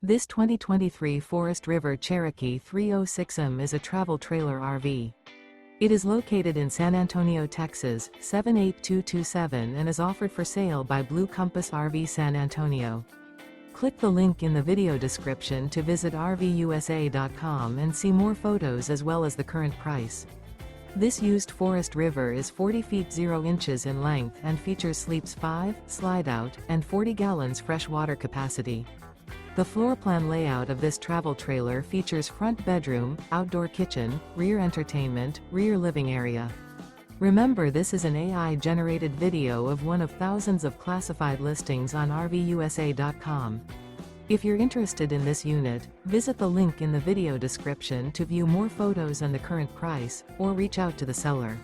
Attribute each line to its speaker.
Speaker 1: This 2023 Forest River Cherokee 306M is a travel trailer RV. It is located in San Antonio, Texas, 78227 and is offered for sale by Blue Compass RV San Antonio. Click the link in the video description to visit RVUSA.com and see more photos as well as the current price. This used Forest River is 40 feet 0 inches in length and features sleeps 5, slide-out, and 40 gallons fresh water capacity. The floor plan layout of this travel trailer features front bedroom, outdoor kitchen, rear entertainment, rear living area. Remember, this is an AI-generated video of one of thousands of classified listings on RVUSA.com. If you're interested in this unit, visit the link in the video description to view more photos and the current price, or reach out to the seller.